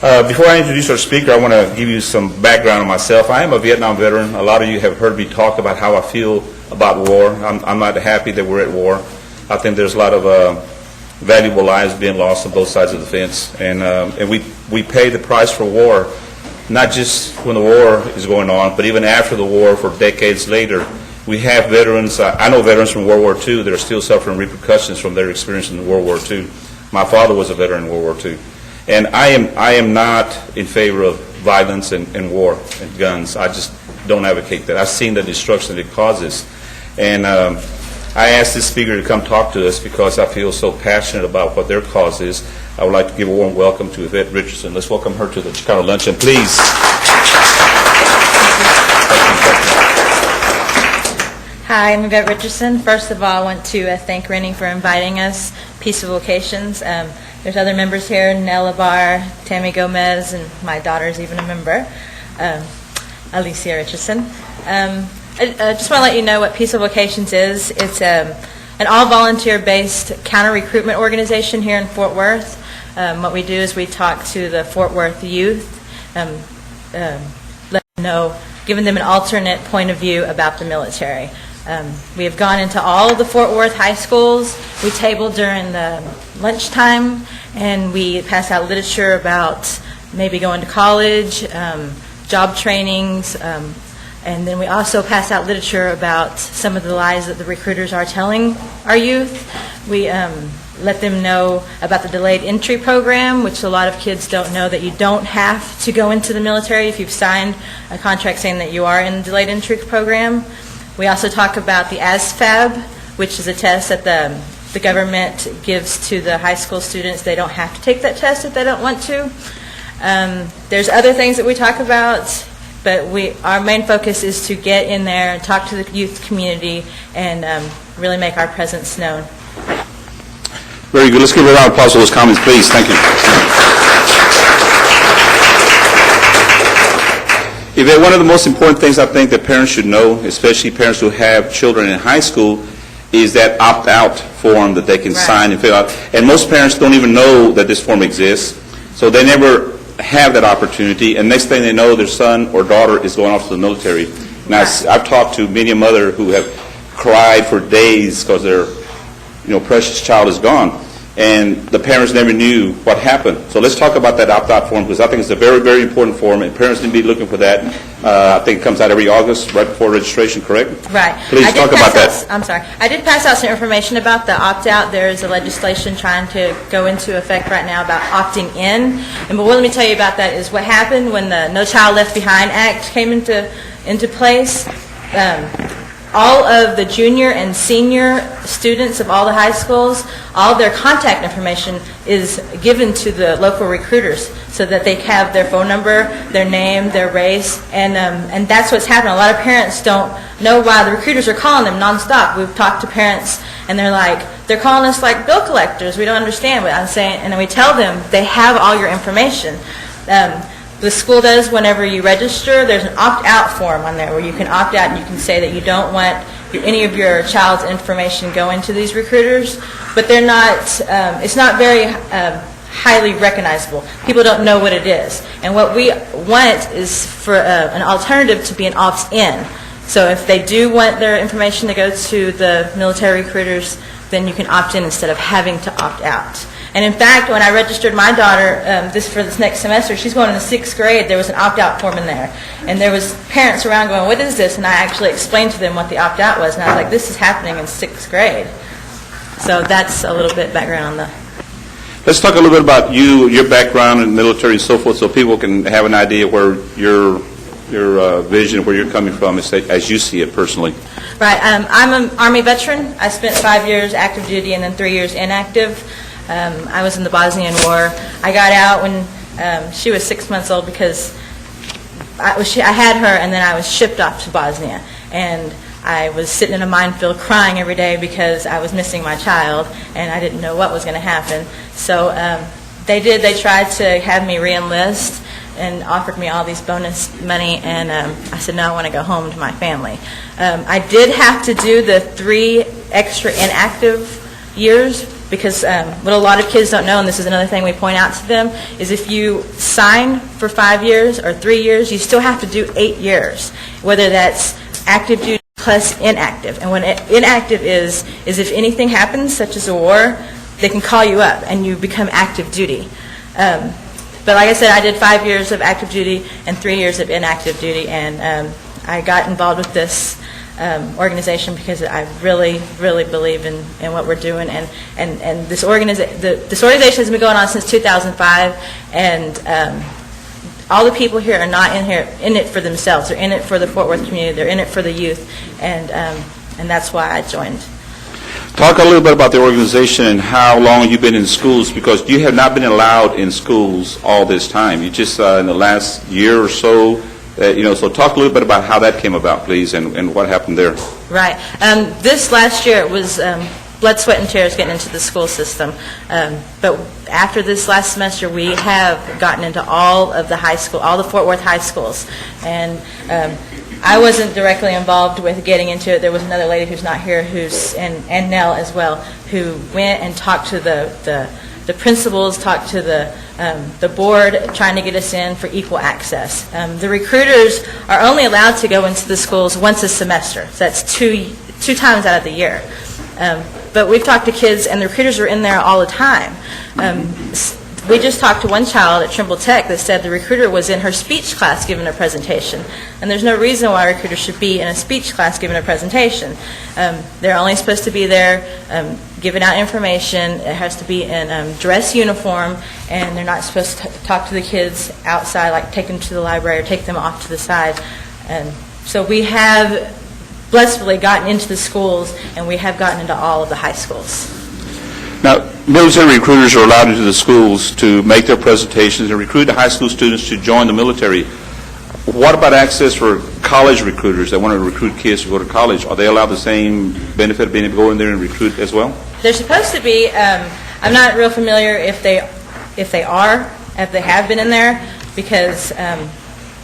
Before I introduce our speaker, I want to give you some background on myself. I am a Vietnam veteran. A lot of you have heard me talk about how I feel about war. I'm not happy that we're at war. I think there's a lot of valuable lives being lost on both sides of the fence, and we pay the price for war, not just when the war is going on, but even after the war, for decades later. We have veterans. I know veterans from World War II that are still suffering repercussions from their experience in World War II. My father was a veteran in World War II. And I am not in favor of violence and war and guns. I just don't advocate that. I've seen the destruction that it causes. And I asked this speaker to come talk to us because I feel so passionate about what their cause is. I would like to give a warm welcome to Yvette Richardson. Let's welcome her to the Chicano Luncheon, please. Hi, I'm Yvette Richardson. First of all, I want to thank Rennie for inviting us, Peace of Vocations. There's other members here, Nella Barr, Tammy Gomez, and my daughter's even a member, Alicia Richardson. I just want to let you know what Peace of Vocations is. It's an all-volunteer-based counter-recruitment organization here in Fort Worth. What we do is we talk to the Fort Worth youth, let them know, giving them an alternate point of view about the military. We have gone into all of the Fort Worth high schools. We table during the lunchtime, and we pass out literature about maybe going to college, job trainings, and then we also pass out literature about some of the lies that the recruiters are telling our youth. We let them know about the delayed entry program, which a lot of kids don't know, that you don't have to go into the military if you've signed a contract saying that you are in the delayed entry program. We also talk about the ASFAB, which is a test that the government gives to the high school students. They don't have to take that test if they don't want to. There's other things that we talk about, but our main focus is to get in there and talk to the youth community and really make our presence known. Very good. Let's give a round of applause for those comments, please. Thank you. Yvette, one of the most important things I think that parents should know, especially parents who have children in high school, is that opt-out form that they can sign and fill out. And most parents don't even know that this form exists, so they never have that opportunity, and next thing they know, their son or daughter is going off to the military. Now, I've talked to many a mother who have cried for days because their precious child is gone, and the parents never knew what happened. So let's talk about that opt-out form, because I think it's a very, very important form, and parents need to be looking for that. I think it comes out every August, right before registration, correct? Right. Please talk about that. I'm sorry. I did pass out some information about the opt-out. There is a legislation trying to go into effect right now about opting in. And what let me tell you about that is what happened when the No Child Left Behind Act came into place. All of the junior and senior students of all the high schools, all of their contact information is given to the local recruiters so that they have their phone number, their name, their race, and that's what's happening. A lot of parents don't know why the recruiters are calling them nonstop. We've talked to parents, and they're calling us like bill collectors. We don't understand what I'm saying, and then we tell them they have all your information. The school does, whenever you register, there's an opt-out form on there where you can opt out and you can say that you don't want any of your child's information going to these recruiters, but they're not, it's not very highly recognizable. People don't know what it is. And what we want is for an alternative to be an opt-in. So if they do want their information to go to the military recruiters, then you can opt in instead of having to opt out. And in fact, when I registered my daughter for this next semester, she's going in the 6th grade, there was an opt-out form in there. And there was parents around going, what is this? And I actually explained to them what the opt-out was. And I was like, this is happening in 6th grade. So that's a little bit background on the... Let's talk a little bit about you, your background in the military and so forth, so people can have an idea where your vision, where you're coming from, as you see it personally. Right. I'm an Army veteran. I spent 5 years active duty and then 3 years inactive. I was in the Bosnian War. I got out when she was 6 months old because I had her, and then I was shipped off to Bosnia. And I was sitting in a minefield crying every day because I was missing my child, and I didn't know what was going to happen. So they tried to have me re-enlist and offered me all these bonus money, and I said, no, I want to go home to my family. I did have to do the 3 extra inactive years because what a lot of kids don't know, and this is another thing we point out to them, is if you sign for 5 years or 3 years, you still have to do 8 years, whether that's active duty plus inactive. And when inactive is if anything happens, such as a war, they can call you up and you become active duty. But like I said, I did 5 years of active duty and 3 years of inactive duty, and I got involved with this organization because I really, really believe in what we're doing, and this organization has been going on since 2005, and all the people here are not in it for themselves. They're in it for the Fort Worth community. They're in it for the youth, and that's why I joined. Talk a little bit about the organization and how long you've been in schools, because you have not been allowed in schools all this time. You just in the last year or so. So talk a little bit about how that came about, please, and what happened there. Right. This last year, it was blood, sweat, and tears getting into the school system. But after this last semester, we have gotten into all of the all the Fort Worth high schools. And I wasn't directly involved with getting into it. There was another lady who's not here, and Nell as well, who went and talked to the principals, talked to the board, trying to get us in for equal access. The recruiters are only allowed to go into the schools once a semester. So that's two times out of the year. But we've talked to kids, and the recruiters are in there all the time. We just talked to one child at Trimble Tech that said the recruiter was in her speech class giving a presentation. And there's no reason why a recruiter should be in a speech class giving a presentation. They're only supposed to be there giving out information. It has to be in dress uniform, and they're not supposed to talk to the kids outside, like take them to the library or take them off to the side. So we have blessedly gotten into the schools, and we have gotten into all of the high schools. Now, military recruiters are allowed into the schools to make their presentations and recruit the high school students to join the military. What about access for college recruiters that want to recruit kids to go to college? Are they allowed the same benefit of being able to go in there and recruit as well? They're supposed to be. I'm not real familiar if they have been in there, because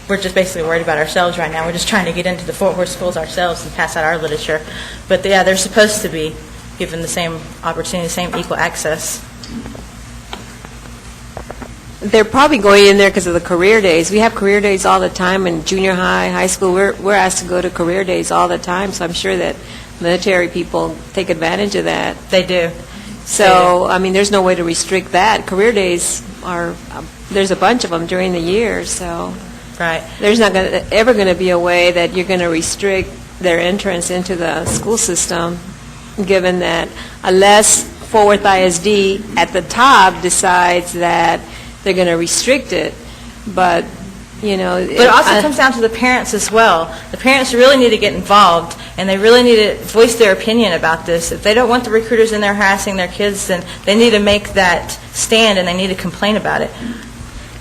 we're just basically worried about ourselves right now. We're just trying to get into the Fort Worth schools ourselves and pass out our literature. But yeah, they're supposed to be given the same opportunity, the same equal access. They're probably going in there because of the career days. We have career days all the time in junior high, high school. We're asked to go to career days all the time, so I'm sure that military people take advantage of that. They do. So, I mean, there's no way to restrict that. Career days are, there's a bunch of them during the year, so Right. there's not ever going to be a way that you're going to restrict their entrance into the school system, given that unless Fort Worth ISD at the top decides that they're going to restrict it. But, you know... But it also comes down to the parents as well. The parents really need to get involved, and they really need to voice their opinion about this. If they don't want the recruiters in there harassing their kids, then they need to make that stand, and they need to complain about it.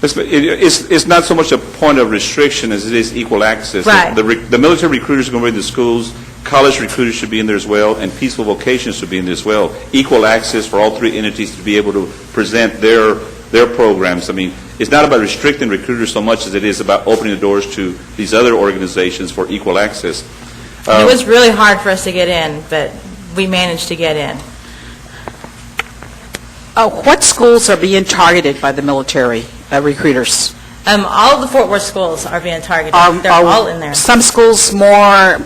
It's not so much a point of restriction as it is equal access. Right. The military recruiters are going to be in the schools. College recruiters should be in there as well, and peaceful vocations should be in there as well. Equal access for all three entities to be able to present their programs. I mean, it's not about restricting recruiters so much as it is about opening the doors to these other organizations for equal access. It was really hard for us to get in, but we managed to get in. What schools are being targeted by the military recruiters? All of the Fort Worth schools are being targeted. They're all in there. Some schools more